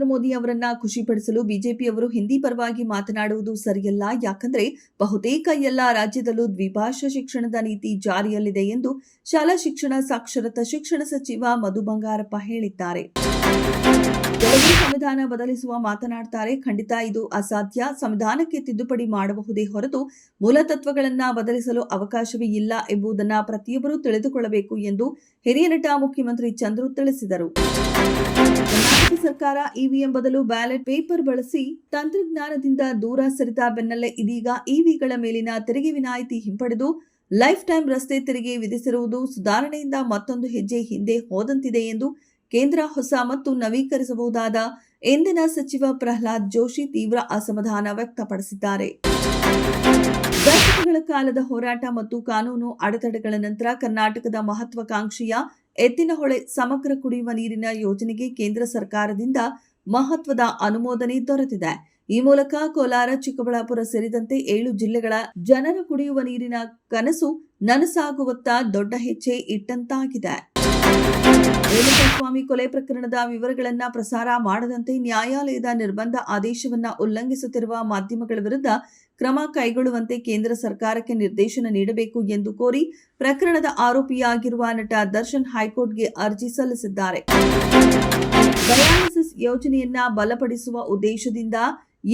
ಮೋದಿ ಅವರನ್ನ ಖುಷಿಪಡಿಸಲು ಬಿಜೆಪಿಯವರು ಹಿಂದಿ ಪರವಾಗಿ ಮಾತನಾಡುವುದು ಸರಿಯಲ್ಲ. ಯಾಕಂದ್ರೆ ಬಹುತೇಕ ಎಲ್ಲ ರಾಜ್ಯದಲ್ಲೂ ದ್ವಿಭಾಷಾ ಶಿಕ್ಷಣದ ನೀತಿ ಜಾರಿಯಲ್ಲಿದೆ ಎಂದು ಶಾಲಾ ಶಿಕ್ಷಣ ಸಾಕ್ಷರತಾ ಶಿಕ್ಷಣ ಸಚಿವ ಮಧು ಬಂಗಾರಪ್ಪ ಹೇಳಿದ್ದಾರೆ. ಕೆಲವರು ಸಂವಿಧಾನ ಬದಲಿಸುವ ಮಾತನಾಡ್ತಾರೆ. ಖಂಡಿತ ಇದು ಅಸಾಧ್ಯ. ಸಂವಿಧಾನಕ್ಕೆ ತಿದ್ದುಪಡಿ ಮಾಡಬಹುದೇ ಹೊರತು ಮೂಲ ತತ್ವಗಳನ್ನ ಬದಲಿಸಲು ಅವಕಾಶವೇ ಇಲ್ಲ ಎಂಬುದನ್ನ ಪ್ರತಿಯೊಬ್ಬರೂ ತಿಳಿದುಕೊಳ್ಳಬೇಕು ಎಂದು ಹಿರಿಯ ನಟ ಮುಖ್ಯಮಂತ್ರಿ ಚಂದ್ರು ತಿಳಿಸಿದರು. ಕರ್ನಾಟಕ ಸರ್ಕಾರ ಇವಿಎಂ ಬದಲು ಬ್ಯಾಲೆಟ್ ಪೇಪರ್ ಬಳಸಿ ತಂತ್ರಜ್ಞಾನದಿಂದ ದೂರ ಸರಿದ ಬೆನ್ನಲ್ಲೇ ಇದೀಗ ಇವಿಗಳ ಮೇಲಿನ ತೆರಿಗೆ ವಿನಾಯಿತಿ ಹಿಂಪಡೆದು ಲೈಫ್ ಟೈಮ್ ರಸ್ತೆ ತೆರಿಗೆ ವಿಧಿಸಿರುವುದು ಸುಧಾರಣೆಯಿಂದ ಮತ್ತೊಂದು ಹೆಜ್ಜೆ ಹಿಂದೆ ಹೋದಂತಿದೆ ಎಂದು ಕೇಂದ್ರ ಹೊಸ ಮತ್ತು ನವೀಕರಿಸಬಹುದಾದ ಇಂಧನ ಸಚಿವ ಪ್ರಹ್ಲಾದ್ ಜೋಶಿ ತೀವ್ರ ಅಸಮಾಧಾನ ವ್ಯಕ್ತಪಡಿಸಿದ್ದಾರೆ. ದಶಕಗಳ ಕಾಲದ ಹೋರಾಟ ಮತ್ತು ಕಾನೂನು ಅಡೆತಡೆಗಳ ನಂತರ ಕರ್ನಾಟಕದ ಮಹತ್ವಾಕಾಂಕ್ಷೆಯ ಎತ್ತಿನಹೊಳೆ ಸಮಗ್ರ ಕುಡಿಯುವ ನೀರಿನ ಯೋಜನೆಗೆ ಕೇಂದ್ರ ಸರ್ಕಾರದಿಂದ ಮಹತ್ವದ ಅನುಮೋದನೆ ದೊರೆತಿದೆ. ಈ ಮೂಲಕ ಕೋಲಾರ, ಚಿಕ್ಕಬಳ್ಳಾಪುರ ಸೇರಿದಂತೆ 7 ಜಿಲ್ಲೆಗಳ ಜನರ ಕುಡಿಯುವ ನೀರಿನ ಕನಸು ನನಸಾಗುವತ್ತ ದೊಡ್ಡ ಹೆಜ್ಜೆ ಇಟ್ಟಂತಾಗಿದೆ. ರೇಣುಕಾಸ್ವಾಮಿ ಕೊಲೆ ಪ್ರಕರಣದ ವಿವರಗಳನ್ನ ಪ್ರಸಾರ ಮಾಡದಂತೆ ನ್ಯಾಯಾಲಯದ ನಿರ್ಬಂಧ ಆದೇಶವನ್ನ ಉಲ್ಲಂಘಿಸುತ್ತಿರುವ ಮಾಧ್ಯಮಗಳ ವಿರುದ್ಧ ಕ್ರಮ ಕೈಗೊಳ್ಳುವಂತೆ ಕೇಂದ್ರ ಸರ್ಕಾರಕ್ಕೆ ನಿರ್ದೇಶನ ನೀಡಬೇಕು ಎಂದು ಕೋರಿ ಪ್ರಕರಣದ ಆರೋಪಿಯಾಗಿರುವ ನಟ ದರ್ಶನ್ ಹೈಕೋರ್ಟ್ಗೆ ಅರ್ಜಿ ಸಲ್ಲಿಸಿದ್ದಾರೆ. ಡಯಾಲಿಸಿಸ್ ಯೋಜನೆಯನ್ನ ಬಲಪಡಿಸುವ ಉದ್ದೇಶದಿಂದ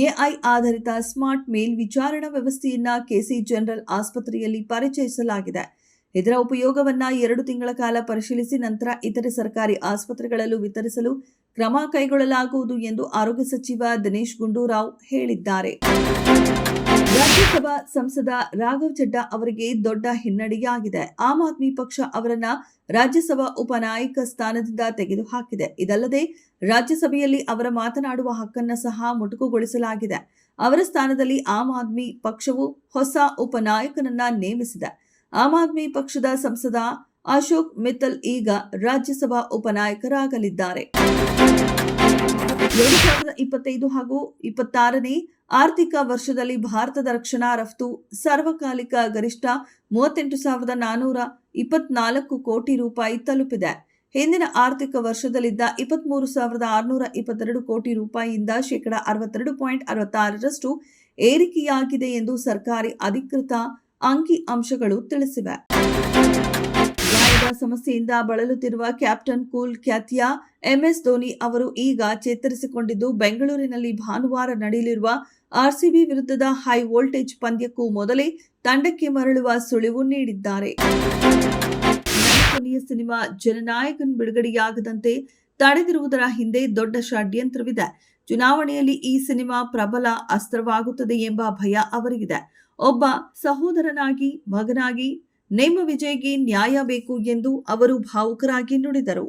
ಎಐ ಆಧಾರಿತ ಸ್ಮಾರ್ಟ್ ಮೇಲ್ವಿಚಾರಣಾ ವ್ಯವಸ್ಥೆಯನ್ನ ಕೆಸಿ ಜನರಲ್ ಆಸ್ಪತ್ರೆಯಲ್ಲಿ ಪರಿಚಯಿಸಲಾಗಿದೆ. ಇದರ ಉಪಯೋಗವನ್ನ 2 ತಿಂಗಳ ಕಾಲ ಪರಿಶೀಲಿಸಿ ನಂತರ ಇತರೆ ಸರ್ಕಾರಿ ಆಸ್ಪತ್ರೆಗಳಲ್ಲೂ ವಿತರಿಸಲು ಕ್ರಮ ಕೈಗೊಳ್ಳಲಾಗುವುದು ಎಂದು ಆರೋಗ್ಯ ಸಚಿವ ದಿನೇಶ್ ಗುಂಡೂರಾವ್ ಹೇಳಿದ್ದಾರೆ. ರಾಜ್ಯಸಭಾ ಸಂಸದ ರಾಘವ್ ಚಡ್ಡಾ ಅವರಿಗೆ ದೊಡ್ಡ ಹಿನ್ನಡೆಯಾಗಿದೆ. ಆಮ್ ಆದ್ಮಿ ಪಕ್ಷ ಅವರನ್ನ ರಾಜ್ಯಸಭಾ ಉಪನಾಯಕ ಸ್ಥಾನದಿಂದ ತೆಗೆದುಹಾಕಿದೆ. ಇದಲ್ಲದೆ ರಾಜ್ಯಸಭೆಯಲ್ಲಿ ಅವರ ಮಾತನಾಡುವ ಹಕ್ಕನ್ನು ಸಹ ಮೊಟಕುಗೊಳಿಸಲಾಗಿದೆ. ಅವರ ಸ್ಥಾನದಲ್ಲಿ ಆಮ್ ಆದ್ಮಿ ಪಕ್ಷವು ಹೊಸ ಉಪನಾಯಕನನ್ನ ನೇಮಿಸಿದೆ. ಆಮ್ ಆದ್ಮಿ ಪಕ್ಷದ ಸಂಸದ ಅಶೋಕ್ ಮಿತ್ತಲ್ ಈಗ ರಾಜ್ಯಸಭಾ ಉಪನಾಯಕರಾಗಲಿದ್ದಾರೆ. 2025 ಹಾಗೂ 26ನೇ ಆರ್ಥಿಕ ವರ್ಷದಲ್ಲಿ ಭಾರತದ ರಕ್ಷಣಾ ರಫ್ತು ಸರ್ವಕಾಲಿಕ ಗರಿಷ್ಠ 38,424 ಕೋಟಿ ರೂಪಾಯಿ ತಲುಪಿದೆ. ಹಿಂದಿನ ಆರ್ಥಿಕ ವರ್ಷದಲ್ಲಿದ್ದ 23,622 ಕೋಟಿ ರೂಪಾಯಿಯಿಂದ ಶೇಕಡಾ 62.66ರಷ್ಟು ಏರಿಕೆಯಾಗಿದೆ ಎಂದು ಸರ್ಕಾರಿ ಅಧಿಕೃತ ಅಂಕಿ ಅಂಶಗಳು ತಿಳಿಸಿವೆ. ಗಾಯದ ಸಮಸ್ಯೆಯಿಂದ ಬಳಲುತ್ತಿರುವ ಕ್ಯಾಪ್ಟನ್ ಕೂಲ್ ಖ್ಯಾತಿಯ ಎಂಎಸ್ ಧೋನಿ ಅವರು ಈಗ ಚೇತರಿಸಿಕೊಂಡಿದ್ದು ಬೆಂಗಳೂರಿನಲ್ಲಿ ಭಾನುವಾರ ನಡೆಯಲಿರುವ ಆರ್ಸಿಬಿ ವಿರುದ್ಧದ ಹೈ ವೋಲ್ಟೇಜ್ ಪಂದ್ಯಕ್ಕೂ ಮೊದಲೇ ತಂಡಕ್ಕೆ ಮರಳುವ ಸುಳಿವು ನೀಡಿದ್ದಾರೆ. ಕೊನೆಯ ಸಿನಿಮಾ ಜನನಾಯಕನ್ ಬಿಡುಗಡೆಯಾಗದಂತೆ ತಡೆದಿರುವುದರ ಹಿಂದೆ ದೊಡ್ಡ ಷಡ್ಯಂತ್ರವಿದೆ. ಚುನಾವಣೆಯಲ್ಲಿ ಈ ಸಿನಿಮಾ ಪ್ರಬಲ ಅಸ್ತ್ರವಾಗುತ್ತದೆ ಎಂಬ ಭಯ ಅವರಿಗಿದೆ. ಒಬ್ಬ ಸಹೋದರನಾಗಿ, ಮಗನಾಗಿ ನಿಮ್ಮ ವಿಜಯ್ಗೆ ನ್ಯಾಯ ಬೇಕು ಎಂದು ಅವರು ಭಾವುಕರಾಗಿ ನುಡಿದರು.